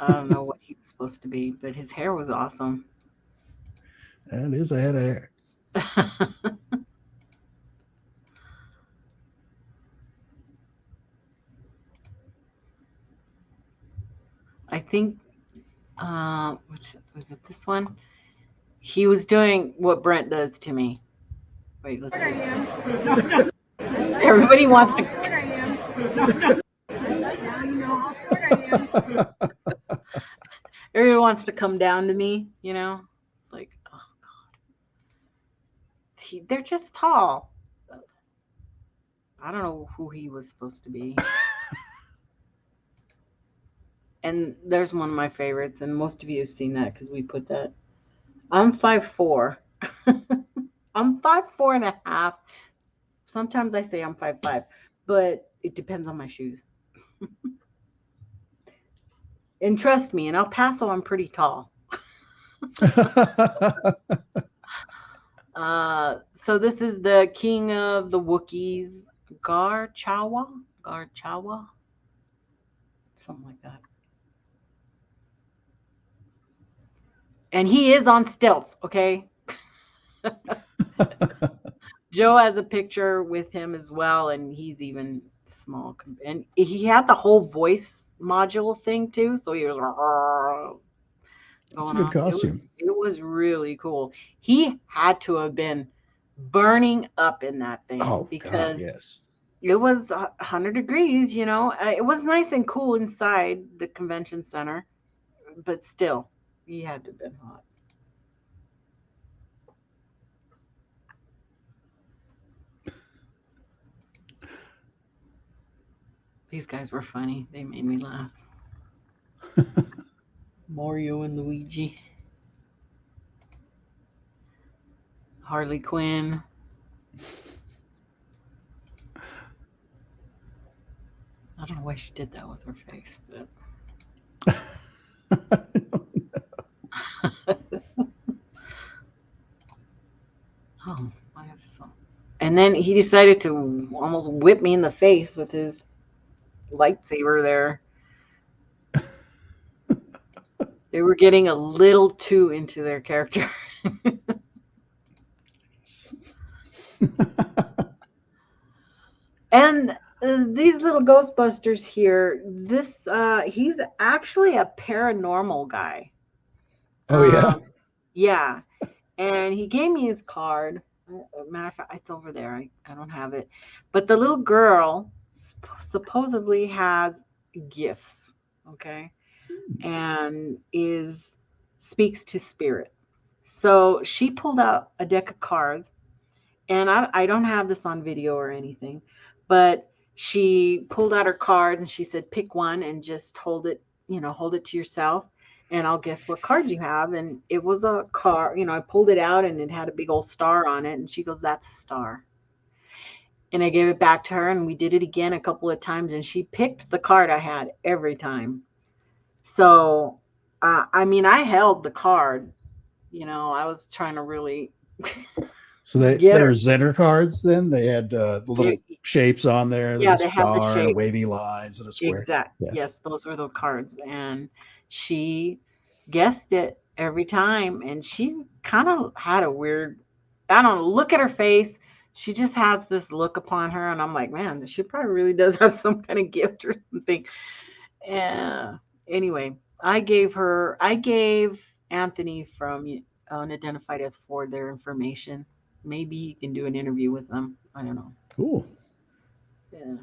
I don't know what he was supposed to be, but his hair was awesome. That is a head of hair. I think, was it this one? He was doing what Brent does to me. Wait, let's see. Everybody wants to. Everyone wants to come down to me, you know? Like, oh God. They're just tall. I don't know who he was supposed to be. And there's one of my favorites, and most of you have seen that because we put that. I'm 5'4". I'm 5'4.5". Sometimes I say I'm 5'5", but it depends on my shoes. And trust me, in El Paso, I'm pretty tall. So this is the king of the Wookiees, Garchawa, something like that. And he is on stilts, okay? Joe has a picture with him as well, and he's even small. And he had the whole voice module thing too, so he was That's a good costume. It was really cool. He had to have been burning up in that thing because God, yes. It was 100 degrees, you know. It was nice and cool inside the convention center, but still, he had to have been hot. These guys were funny. They made me laugh. Mario and Luigi. Harley Quinn. I don't know why she did that with her face, but oh, I have some. And then he decided to almost whip me in the face with his lightsaber there. They were getting a little too into their character. And these little Ghostbusters here, he's actually a paranormal guy. Oh, yeah? Yeah. And he gave me his card. Matter of fact, it's over there. I don't have it. But the little girl supposedly has gifts, okay? And speaks to spirit. So she pulled out a deck of cards, and I don't have this on video or anything, but she pulled out her cards and she said, pick one and just hold it to yourself, and I'll guess what card you have. And it was a card, I pulled it out and it had a big old star on it, and she goes, that's a star. And I gave it back to her, and we did it again a couple of times, and she picked the card I had every time. So, I held the card, I was trying to really. So they were Zener cards then? They had the little shapes on there. Yeah, they had the star, and wavy lines, and a square. Exactly. Yeah. Yes, those were the cards. And she guessed it every time. And she kind of had a weird, I don't know, look at her face. She just has this look upon her. And I'm like, man, she probably really does have some kind of gift or something. Anyway, I gave Anthony from Unidentified S4 their information. Maybe you can do an interview with them. I don't know. Cool. Yeah.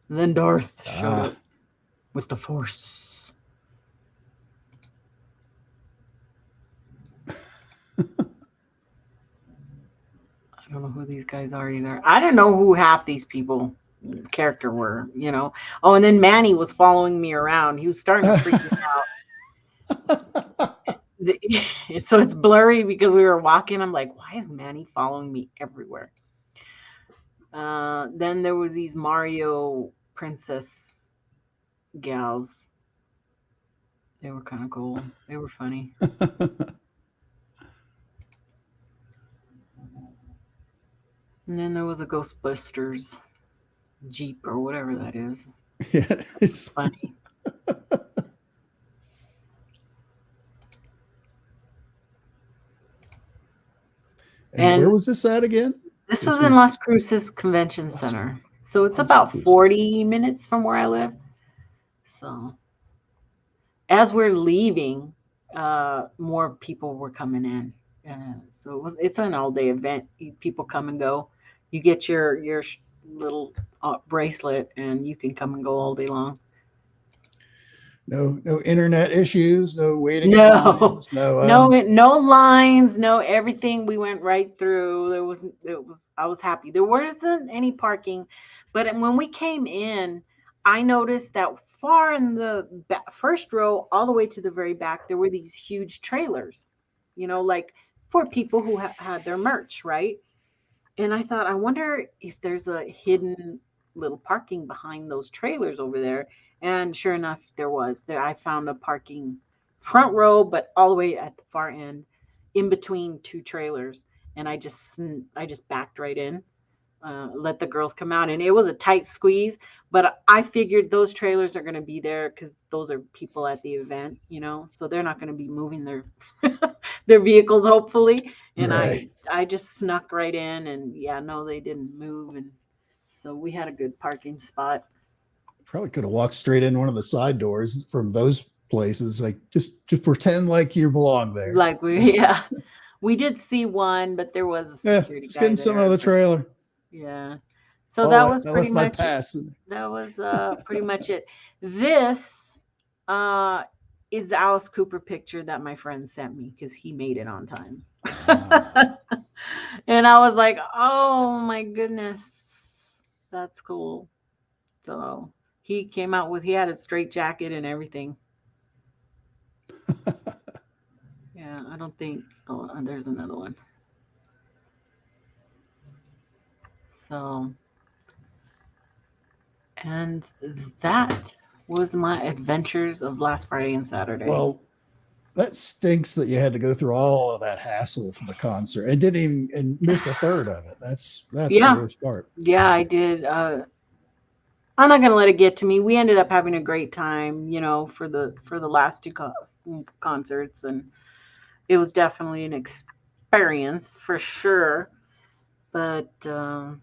And then Darth showed up. with the Force. I don't know who these guys are either. I don't know who half these people character were, you know. Oh, and then Manny was following me around. He was starting to freak me out. So it's blurry because we were walking. I'm like, why is Manny following me everywhere? Then there were these Mario princess gals. They were kind of cool. They were funny. And then there was a Ghostbusters Jeep or whatever that is. Yeah, it's Funny. And where was this at again? This was in Las Cruces Convention Center. So it's about 40 minutes from where I live. So as we're leaving, more people were coming in. So it's an all-day event. People come and go. You get your little bracelet, and you can come and go all day long. No internet issues, no waiting. No, lines, no lines, no everything. We went right through. I was happy. There wasn't any parking, but when we came in, I noticed that far in the first row, all the way to the very back, there were these huge trailers, you know, like for people who had their merch, right? And I thought, I wonder if there's a hidden little parking behind those trailers over there. And sure enough, there was. I found a parking front row, but all the way at the far end, in between two trailers. And I just backed right in, let the girls come out. And it was a tight squeeze, but I figured those trailers are going to be there because those are people at the event, you know, so they're not going to be moving their their vehicles, hopefully. And right. I just snuck right in, and no, they didn't move. And so we had a good parking spot. Probably could have walked straight in one of the side doors from those places. Like just pretend like you belong there. Like we did see one, but there was a security just guy getting some other trailer. Yeah. So that was pretty much pass. That was pretty much it. This is the Alice Cooper picture that my friend sent me because he made it on time. And I was like, oh my goodness, that's cool. So he came out he had a straight jacket and everything. Yeah, I don't think, there's another one. So, and that was my adventures of last Friday and Saturday. Well, that stinks that you had to go through all of that hassle for the concert and missed a third of it. That's the worst part. Yeah, I did. I'm not gonna let it get to me. We ended up having a great time, you know, for the last two concerts, and it was definitely an experience for sure. But I'll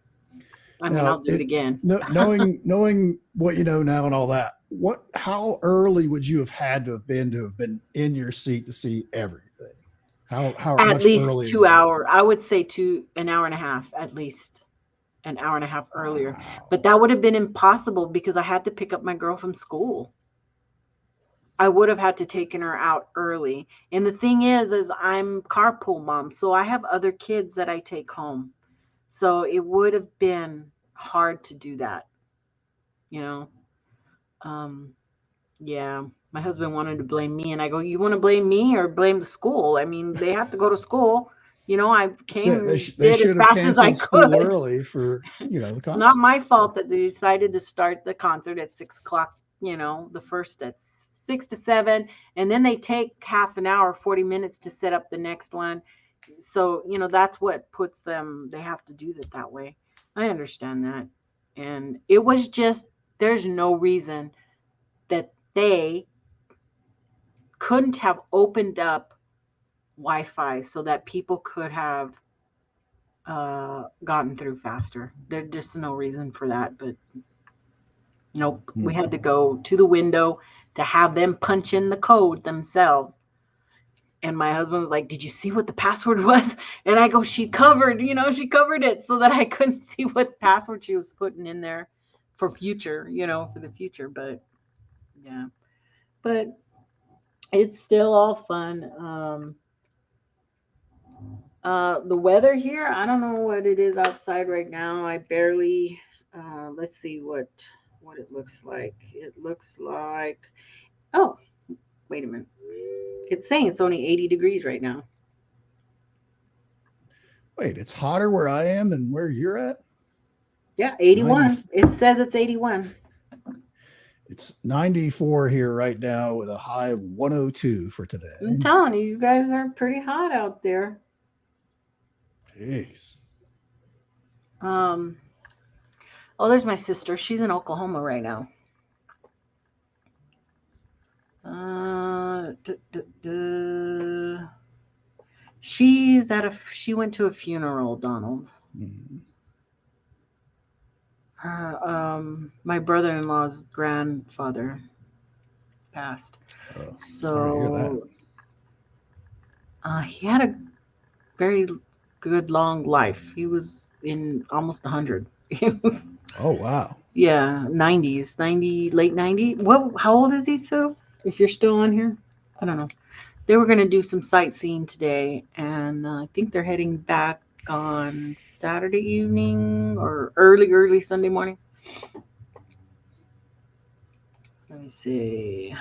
do it again. knowing what you know now and all that, how early would you have had to have been in your seat to see everything? How at much least earlier? 2 hours. I would say an hour and a half, at least an hour and a half earlier. Wow. But that would have been impossible because I had to pick up my girl from school. I would have had to taken her out early. And the thing is I'm carpool mom, so I have other kids that I take home. So it would have been hard to do that, you know? My husband wanted to blame me, and I go, you want to blame me or blame the school? I mean, they have to go to school. You know, I came They did as fast as I could. Early for, the concert. It's not my fault that they decided to start the concert at 6 o'clock, you know, the first at 6 to 7, and then they take half an hour, 40 minutes to set up the next one. So, you know, that's what puts them, they have to do it that way. I understand that. And it was just, there's no reason that they couldn't have opened up Wi-Fi so that people could have gotten through faster. There's just no reason for that, but nope. We had to go to the window to have them punch in the code themselves. And my husband was like, did you see what the password was? And I go, she covered it so that I couldn't see what password she was putting in there for the future. But Yeah. But it's still all fun. The weather here, I don't know what it is outside right now. I barely let's see what it looks like. It looks like, oh, wait a minute. It's saying it's only 80 degrees right now. Wait, it's hotter where I am than where you're at? Yeah, 81. It says it's 81. It's 94 here right now with a high of 102 for today. I'm telling you, you guys are pretty hot out there. Jeez. Oh, there's my sister. She's in Oklahoma right now. She went to a funeral, Donald. My brother-in-law's grandfather passed. Sorry to hear that. He had a very good long life. He was in almost 100. He was, oh wow. Yeah, 90s, late 90s. How old is he, Sue? If you're still on here? I don't know. They were going to do some sightseeing today, and I think they're heading back on Saturday evening or early Sunday morning. Let me see.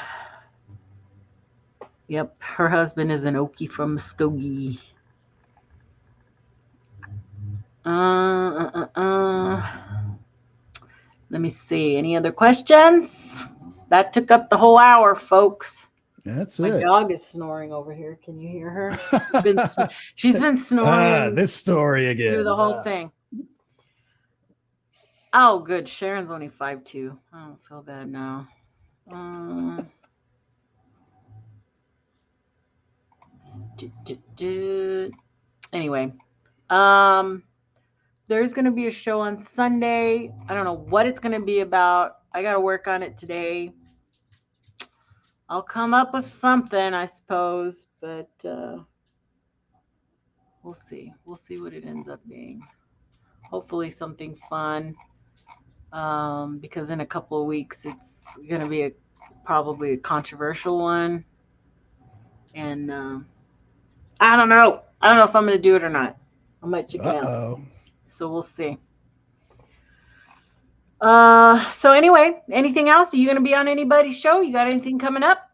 Yep, her husband is an Okie from Muskogee. Let me see. Any other questions? That took up the whole hour, folks. That's My it. dog is snoring over here. Can you hear her? She's been snoring. This story again. Through the whole thing. Oh, good. Sharon's only 5'2". I don't feel bad now. Anyway, there's going to be a show on Sunday. I don't know what it's going to be about. I got to work on it today. I'll come up with something, I suppose, but we'll see. We'll see what it ends up being. Hopefully something fun, because in a couple of weeks it's going to be probably a controversial one. And I don't know. I don't know if I'm going to do it or not. I might check it out. So we'll see. So anyway, anything else? Are you going to be on anybody's show? You got anything coming up?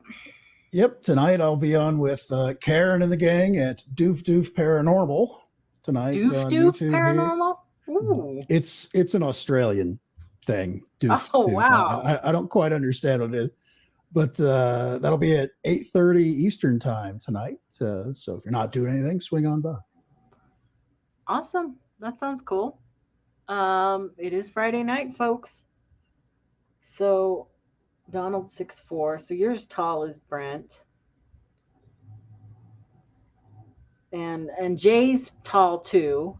Yep. Tonight I'll be on with Karen and the gang at Doof Doof Paranormal tonight on YouTube. Paranormal? Ooh. It's an Australian thing. Doof, oh, Doof. wow. I don't quite understand what it is, but that'll be at 8:30 Eastern time tonight. So if you're not doing anything, swing on by. Awesome. That sounds cool. It is Friday night, folks. So Donald's 6'4", so you're as tall as Brent. And Jay's tall too.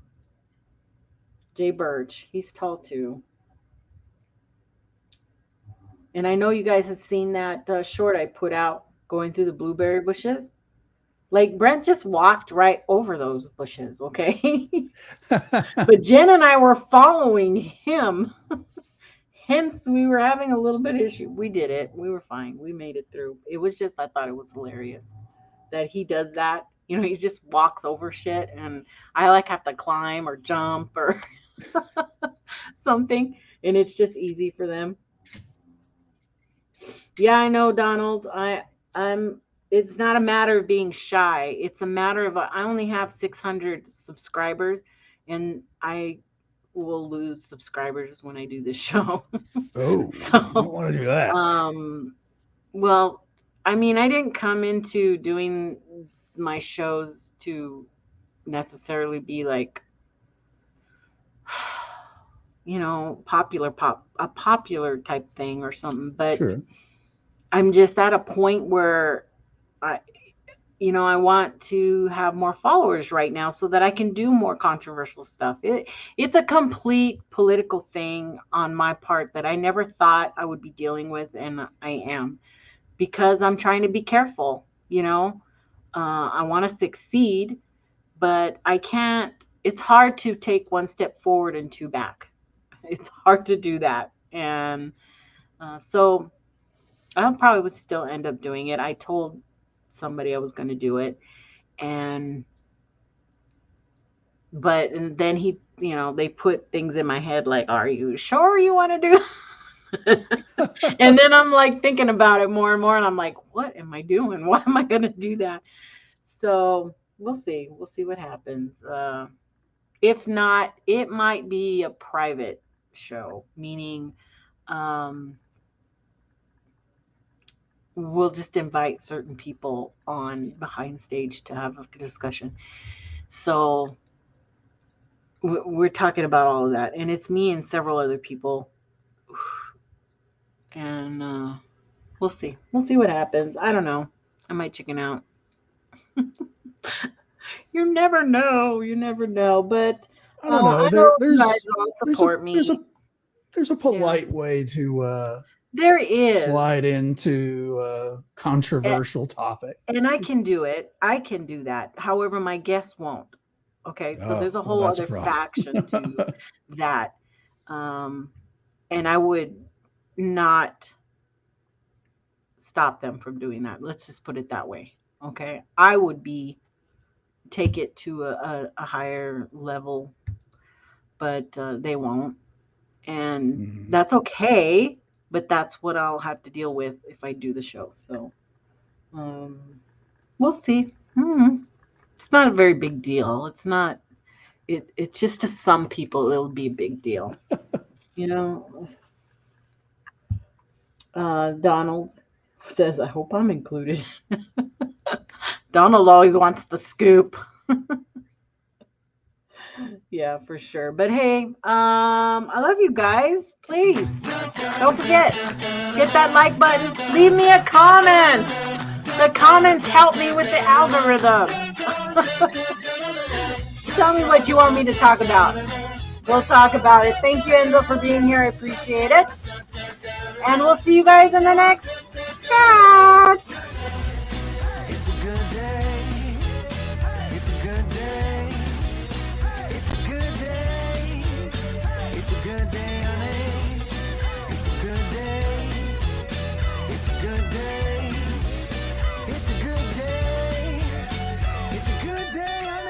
Jay Birch, he's tall too. And I know you guys have seen that short I put out going through the blueberry bushes. Like, Brent just walked right over those bushes, okay? But Jen and I were following him. Hence, we were having a little bit of issue. We did it. We were fine. We made it through. It was just, I thought it was hilarious that he does that. You know, he just walks over shit, and I, like, have to climb or jump or something, and it's just easy for them. Yeah, I know, Donald. I'm. It's not a matter of being shy. It's a matter of I only have 600 subscribers, and I will lose subscribers when I do this show. Oh, so you don't want to do that. Well, I mean, I didn't come into doing my shows to necessarily be like, you know, a popular type thing or something, but sure. I'm just at a point where I want to have more followers right now so that I can do more controversial stuff. It's a complete political thing on my part that I never thought I would be dealing with, and I am, because I'm trying to be careful. I want to succeed, but I can't. It's hard to take one step forward and two back. It's hard to do that, and so I probably would still end up doing it. I told somebody I was going to do it, and then he, they put things in my head like, "Are you sure you want to do?" And then I'm like thinking about it more and more, and I'm like, "What am I doing? Why am I going to do that?" So we'll see. We'll see what happens. If not, it might be a private show, meaning we'll just invite certain people on behind stage to have a discussion. So we're talking about all of that, and it's me and several other people, and we'll see what happens. I don't know. I might chicken out. You never know, but I don't know. I know There's you guys all support me. There's a polite way to there is slide into controversial topics, and I can do it. I can do that. However, my guests won't. Okay, so there's a whole other faction to that, and I would not stop them from doing that. Let's just put it that way. Okay, I would take it to a higher level, but they won't, and that's okay. But that's what I'll have to deal with if I do the show. So we'll see. It's not a very big deal. It's not. It's just to some people it'll be a big deal. Donald says, "I hope I'm included." Donald always wants the scoop. Yeah, for sure. But hey, I love you guys. Please don't forget, hit that like button. Leave me a comment. The comments help me with the algorithm. Tell me what you want me to talk about. We'll talk about it. Thank you, Enzo, for being here. I appreciate it. And we'll see you guys in the next chat. It's a good day. It's a good day. It's a good day. It's a good day, honey. It's a good day. It's a good day. It's a good day. It's a good day, honey.